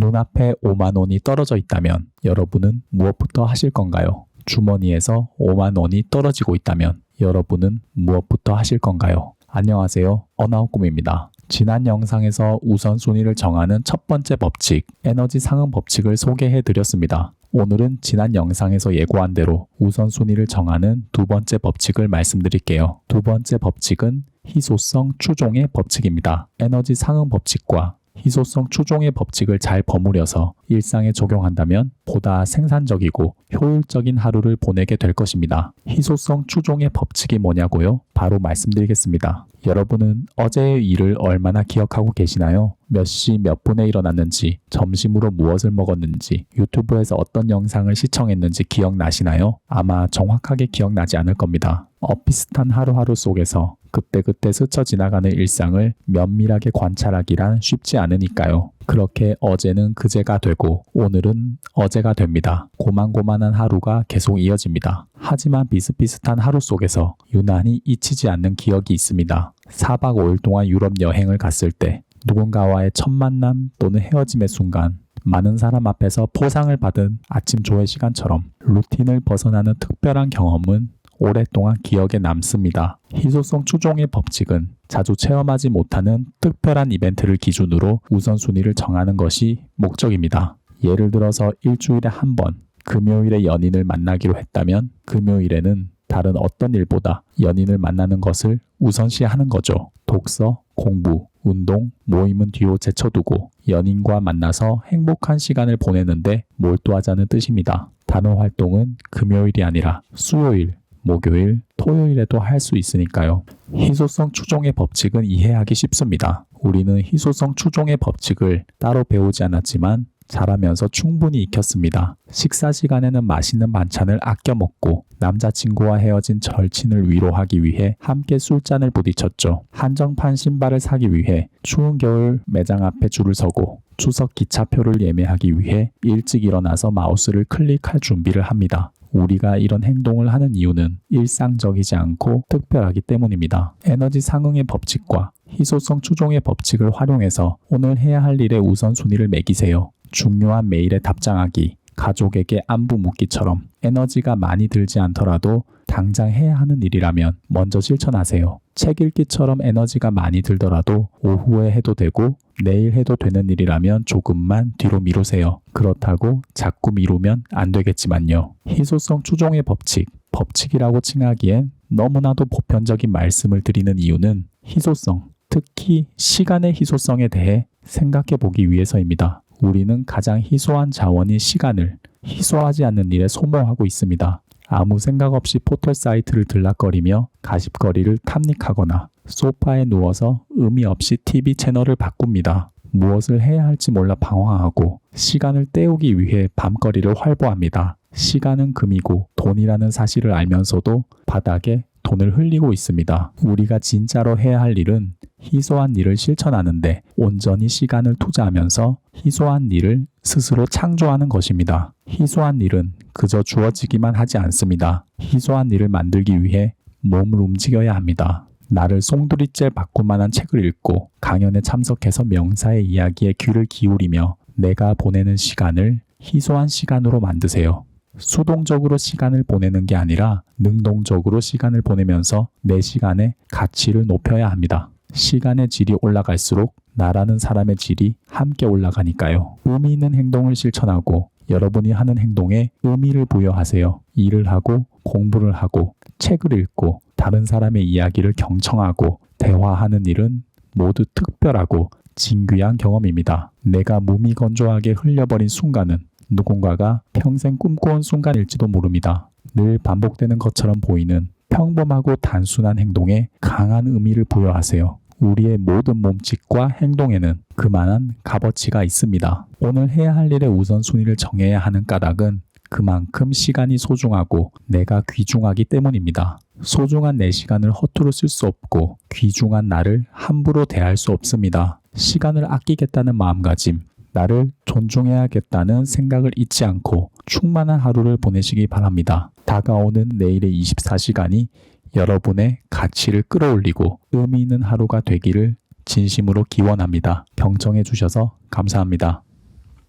눈앞에 5만 원이 떨어져 있다면 여러분은 무엇부터 하실 건가요? 주머니에서 5만 원이 떨어지고 있다면 여러분은 무엇부터 하실 건가요? 안녕하세요. 어나우꿈입니다. 지난 영상에서 우선순위를 정하는 첫 번째 법칙, 에너지 상응 법칙을 소개해 드렸습니다. 오늘은 지난 영상에서 예고한 대로 우선순위를 정하는 두 번째 법칙을 말씀드릴게요. 두 번째 법칙은 희소성 추종의 법칙입니다. 에너지 상응 법칙과 희소성 추종의 법칙을 잘 버무려서 일상에 적용한다면 보다 생산적이고 효율적인 하루를 보내게 될 것입니다. 희소성 추종의 법칙이 뭐냐고요? 바로 말씀드리겠습니다. 여러분은 어제의 일을 얼마나 기억하고 계시나요? 몇 시 몇 분에 일어났는지, 점심으로 무엇을 먹었는지, 유튜브에서 어떤 영상을 시청했는지 기억나시나요? 아마 정확하게 기억나지 않을 겁니다. 비슷한 하루하루 속에서 그때그때 스쳐 지나가는 일상을 면밀하게 관찰하기란 쉽지 않으니까요. 그렇게 어제는 그제가 되고 오늘은 어제가 됩니다. 고만고만한 하루가 계속 이어집니다. 하지만 비슷비슷한 하루 속에서 유난히 잊히지 않는 기억이 있습니다. 4박 5일 동안 유럽 여행을 갔을 때 누군가와의 첫 만남 또는 헤어짐의 순간, 많은 사람 앞에서 포상을 받은 아침 조회 시간처럼 루틴을 벗어나는 특별한 경험은 오랫동안 기억에 남습니다. 희소성 추종의 법칙은 자주 체험하지 못하는 특별한 이벤트를 기준으로 우선순위를 정하는 것이 목적입니다. 예를 들어서 일주일에 한 번 금요일에 연인을 만나기로 했다면 금요일에는 다른 어떤 일보다 연인을 만나는 것을 우선시하는 거죠. 독서, 공부, 운동, 모임은 뒤로 제쳐두고 연인과 만나서 행복한 시간을 보내는데 몰두하자는 뜻입니다. 단어 활동은 금요일이 아니라 수요일, 목요일, 토요일에도 할 수 있으니까요. 희소성 추종의 법칙은 이해하기 쉽습니다. 우리는 희소성 추종의 법칙을 따로 배우지 않았지만 자라면서 충분히 익혔습니다. 식사 시간에는 맛있는 반찬을 아껴 먹고 남자친구와 헤어진 절친을 위로하기 위해 함께 술잔을 부딪혔죠. 한정판 신발을 사기 위해 추운 겨울 매장 앞에 줄을 서고 추석 기차표를 예매하기 위해 일찍 일어나서 마우스를 클릭할 준비를 합니다. 우리가 이런 행동을 하는 이유는 일상적이지 않고 특별하기 때문입니다. 에너지 상응의 법칙과 희소성 추종의 법칙을 활용해서 오늘 해야 할 일의 우선순위를 매기세요. 중요한 메일에 답장하기, 가족에게 안부 묻기처럼 에너지가 많이 들지 않더라도 당장 해야 하는 일이라면 먼저 실천하세요. 책 읽기처럼 에너지가 많이 들더라도 오후에 해도 되고 내일 해도 되는 일이라면 조금만 뒤로 미루세요. 그렇다고 자꾸 미루면 안 되겠지만요. 희소성 추종의 법칙, 법칙이라고 칭하기엔 너무나도 보편적인 말씀을 드리는 이유는 희소성, 특히 시간의 희소성에 대해 생각해 보기 위해서입니다. 우리는 가장 희소한 자원인 시간을 희소하지 않는 일에 소모하고 있습니다. 아무 생각 없이 포털 사이트를 들락거리며 가십거리를 탐닉하거나 소파에 누워서 의미 없이 TV 채널을 바꿉니다. 무엇을 해야 할지 몰라 방황하고 시간을 때우기 위해 밤거리를 활보합니다. 시간은 금이고 돈이라는 사실을 알면서도 바닥에 돈을 흘리고 있습니다. 우리가 진짜로 해야 할 일은 희소한 일을 실천하는데 온전히 시간을 투자하면서 희소한 일을 스스로 창조하는 것입니다. 희소한 일은 그저 주어지기만 하지 않습니다. 희소한 일을 만들기 위해 몸을 움직여야 합니다. 나를 송두리째 바꿀 만한 책을 읽고 강연에 참석해서 명사의 이야기에 귀를 기울이며 내가 보내는 시간을 희소한 시간으로 만드세요. 수동적으로 시간을 보내는 게 아니라 능동적으로 시간을 보내면서 내 시간의 가치를 높여야 합니다. 시간의 질이 올라갈수록 나라는 사람의 질이 함께 올라가니까요. 의미 있는 행동을 실천하고 여러분이 하는 행동에 의미를 부여하세요. 일을 하고 공부를 하고 책을 읽고 다른 사람의 이야기를 경청하고 대화하는 일은 모두 특별하고 진귀한 경험입니다. 내가 무미건조하게 흘려버린 순간은 누군가가 평생 꿈꿔온 순간일지도 모릅니다. 늘 반복되는 것처럼 보이는 평범하고 단순한 행동에 강한 의미를 부여하세요. 우리의 모든 몸짓과 행동에는 그만한 값어치가 있습니다. 오늘 해야 할 일의 우선순위를 정해야 하는 까닭은 그만큼 시간이 소중하고 내가 귀중하기 때문입니다. 소중한 내 시간을 허투루 쓸 수 없고 귀중한 나를 함부로 대할 수 없습니다. 시간을 아끼겠다는 마음가짐, 나를 존중해야겠다는 생각을 잊지 않고 충만한 하루를 보내시기 바랍니다. 다가오는 내일의 24시간이 여러분의 가치를 끌어올리고 의미 있는 하루가 되기를 진심으로 기원합니다. 경청해 주셔서 감사합니다.